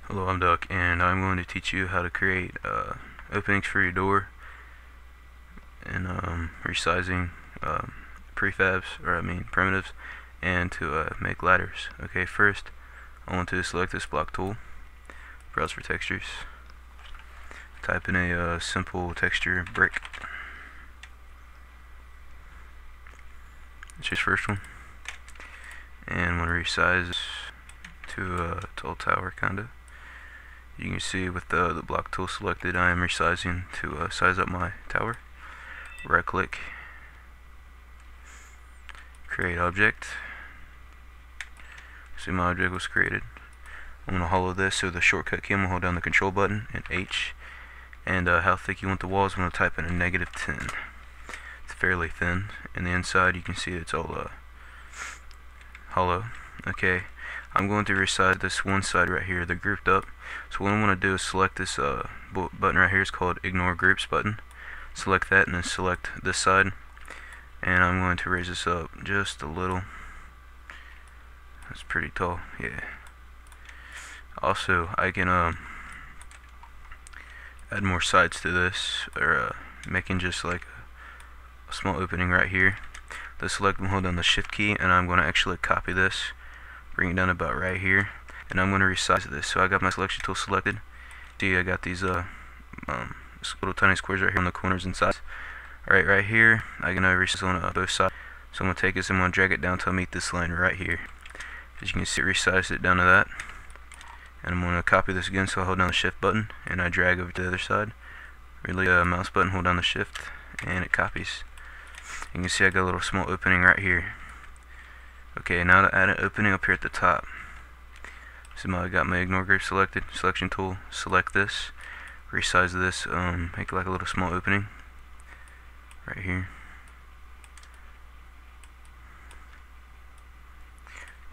Hello, I'm Duck, and I'm going to teach you how to create openings for your door and resizing prefabs, or I mean primitives, and to make ladders. Okay, first I want to select this block tool, browse for textures, type in a simple texture brick. Let's choose first one, and want to resize to a tall tower kinda. You can see with the block tool selected, I am resizing to size up my tower. Right click, create object. See, my object was created. I'm going to hollow this, so the shortcut key, I'm going to hold down the control button and H. And how thick you want the walls, I'm going to type in a -10. It's fairly thin. And the inside, you can see it's all hollow. Okay, I'm going to resize this one side right here. They're grouped up. So what I'm going to do is select this button right here. It's called Ignore Groups button. Select that and then select this side. And I'm going to raise this up just a little. That's pretty tall, yeah. Also, I can add more sides to this, or making just like a small opening right here. The select and hold down the shift key, and I'm going to actually copy this, bring it down about right here, and I'm going to resize this. So I got my selection tool selected. See, I got these little tiny squares right here on the corners and sides. Alright, right here, I can resize on both sides. So I'm going to take this and I'm going to drag it down to meet this line right here. As you can see, resize it down to that. And I'm going to copy this again, so I hold down the shift button and I drag over to the other side. Release the mouse button, hold down the shift, and it copies. You can see I got a little small opening right here. Okay, now to add an opening up here at the top. So I got my ignore group selected, selection tool, select this, resize this, make like a little small opening right here.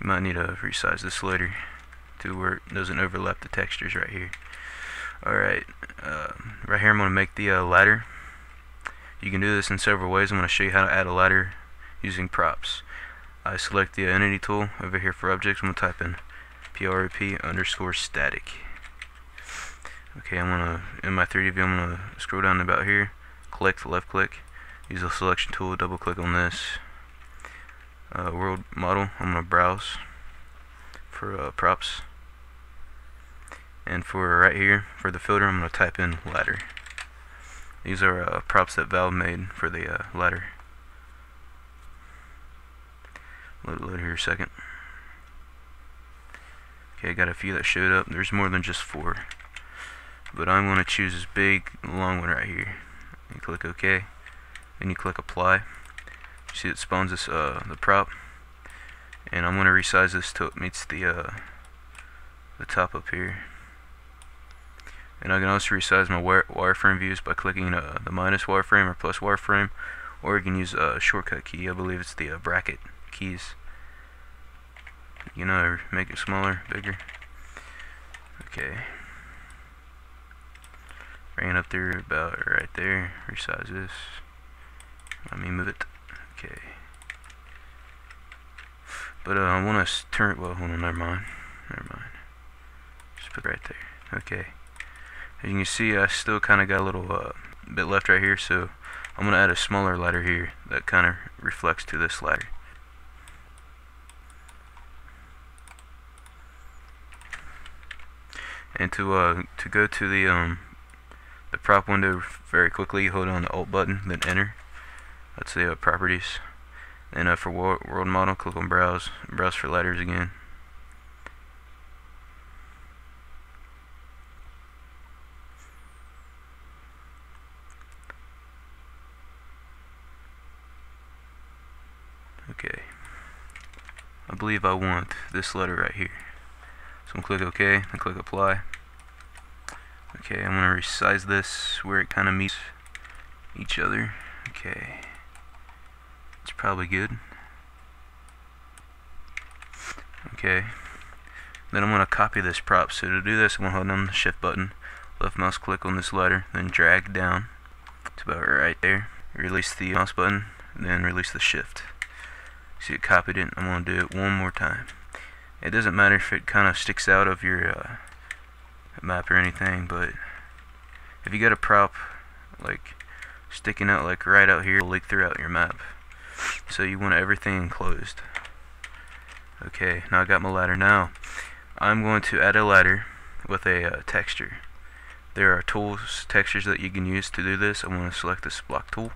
You might need to resize this later to where it doesn't overlap the textures right here. Alright, right here I'm going to make the ladder. You can do this in several ways. I'm going to show you how to add a ladder using props. I select the entity tool over here for objects. I'm going to type in prop_static. Okay, I'm going to, in my 3D view, I'm going to scroll down about here, click, left click, use the selection tool, double click on this world model. I'm going to browse for props. And for right here, for the filter, I'm going to type in ladder. These are props that Valve made for the ladder. Load here a second. Okay, I got a few that showed up. There's more than just 4. But I'm going to choose this big, long one right here. You click OK. Then you click Apply. You see it spawns this the prop. And I'm going to resize this till it meets the top up here. And I can also resize my wireframe views by clicking the minus wireframe or plus wireframe, or you can use a shortcut key. I believe it's the bracket keys. You know, make it smaller, bigger. Okay. Bring it up there about right there. Resize this. Let me move it. Okay. But I want to turn it. Well, hold on. Never mind. Just put it right there. Okay. As you can see, I still kind of got a little bit left right here, so I'm going to add a smaller ladder here that kind of reflects to this ladder. And to go to the prop window very quickly, hold on the Alt button, then Enter. That's the properties. And for world model, click on Browse. Browse for ladders again. Okay, I believe I want this letter right here. So I'm going to click OK and click Apply. Okay, I'm going to resize this where it kind of meets each other. Okay, it's probably good. Okay, then I'm going to copy this prop. So to do this, I'm going to hold down the Shift button, left mouse click on this ladder, then drag down to about right there. Release the mouse button, then release the Shift. See, it copied it. I'm going to do it one more time. It doesn't matter if it kind of sticks out of your a map or anything, but if you got a prop like sticking out like right out here, it'll leak throughout your map. So you want everything enclosed. Okay, now I got my ladder. Now I'm going to add a ladder with a texture. There are tools, textures that you can use to do this. I'm going to select this block tool,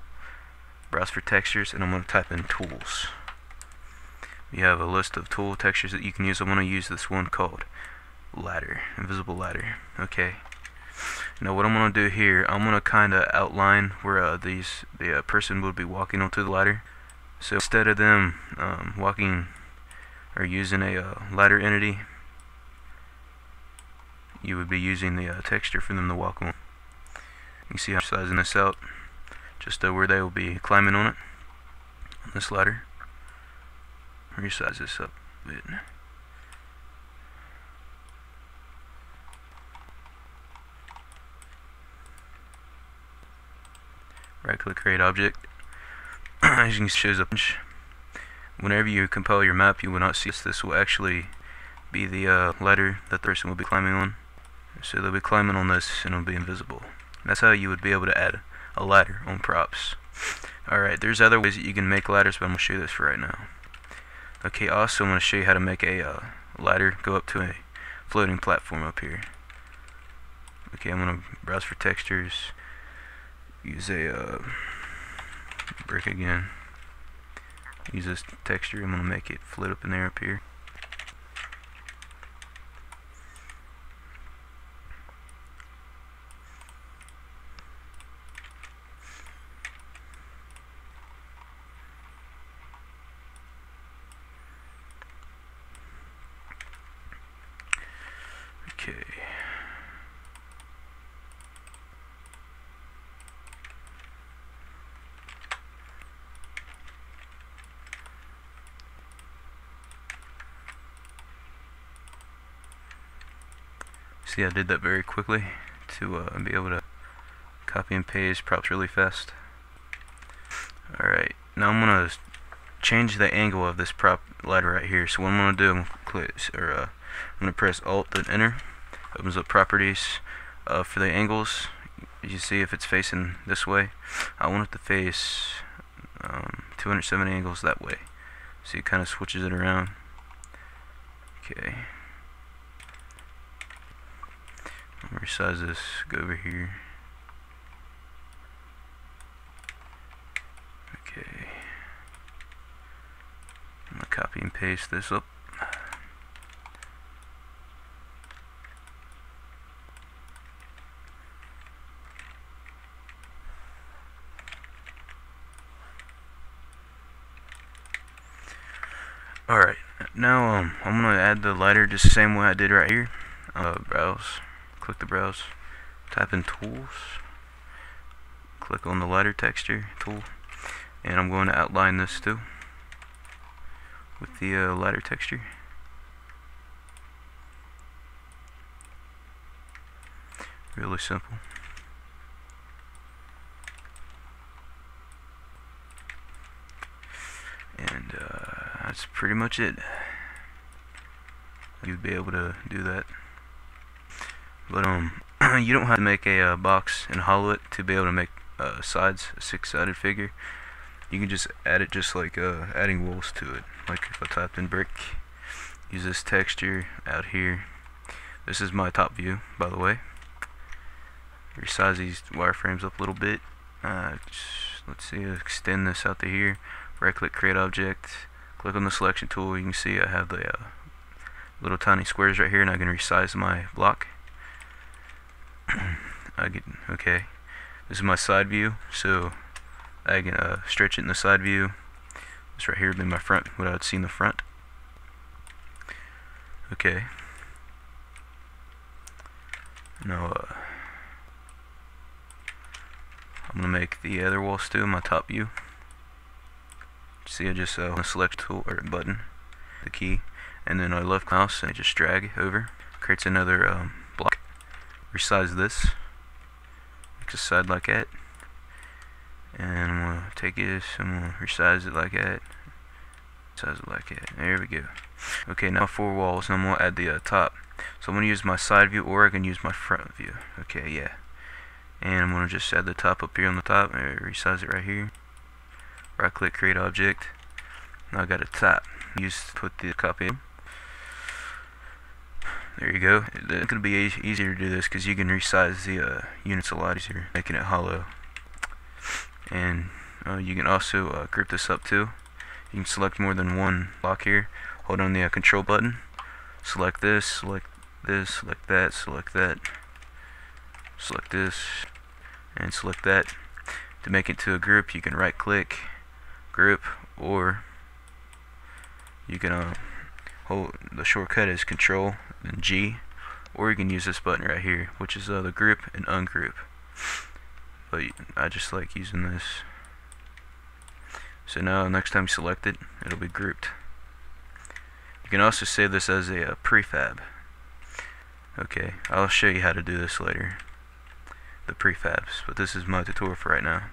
browse for textures, and I'm going to type in tools. You have a list of tool textures that you can use. I'm going to use this one called ladder, invisible ladder. Okay. Now what I'm going to do here, I'm going to kind of outline where the person would be walking onto the ladder. So instead of them walking or using a ladder entity, you would be using the texture for them to walk on. You can see how I'm sizing this out, just where they will be climbing on it, on this ladder. Resize this up a bit. Right click, create object. As you can see, it shows up. Whenever you compile your map, you will not see this. This will actually be the ladder that the person will be climbing on. So they'll be climbing on this and it'll be invisible. That's how you would be able to add a ladder on props. Alright, there's other ways that you can make ladders, but I'm going to show you this for right now. Okay, also I'm going to show you how to make a ladder go up to a floating platform up here. Okay, I'm going to browse for textures, use a brick again, use this texture. I'm going to make it float up in there up here. Okay. See, I did that very quickly to be able to copy and paste props really fast. Alright, now I'm going to change the angle of this prop ladder right here. So what I'm going to do, I'm going to press Alt and Enter. Opens up properties. For the angles, you see if it's facing this way, I want it to face 270 angles that way. So it kind of switches it around. Okay. I'll resize this, go over here. Okay. I'm going to copy and paste this up. Alright, now I'm going to add the ladder just the same way I did right here. Browse, click the browse, type in tools, click on the ladder texture tool, and I'm going to outline this too with the ladder texture. Really simple. And that's pretty much it. You'd be able to do that. But you don't have to make a box and hollow it to be able to make sides, a six-sided figure. You can just add it just like adding walls to it. Like if I typed in brick, use this texture out here. This is my top view, by the way. Resize these wireframes up a little bit. Let's see, extend this out to here. Right click, create object, click on the selection tool. You can see I have the little tiny squares right here, and I can resize my block. Okay, this is my side view, so I can stretch it in the side view. This right here would be my front, what I would see in the front. Okay. Now I'm gonna make the other walls too, my top view. See, I just select tool or button, the key, and then I left mouse and I just drag over, creates another block. Resize this, makes a side like that, and I'm gonna take this, I'm gonna resize it like that, size it like that. There we go. Okay, now 4 walls, and I'm gonna add the top. So I'm going to use my side view, or I can use my front view. Okay, yeah. And I'm going to just add the top up here on the top, and resize it right here. Right click, create object. Now I got a top. Put the copy in. There you go. It's going to be easier to do this because you can resize the units a lot easier, making it hollow. And you can also group this up too. You can select more than one block here. Hold on the control button. Select this, select this, select that, select that, select this, and select that. To make it to a group, you can right click, group, or you can hold the shortcut is Control and G, or you can use this button right here, which is the group and ungroup. But I just like using this. So now next time you select it, it'll be grouped. You can also save this as a prefab. Okay, I'll show you how to do this later, the prefabs, but this is my tutorial for right now.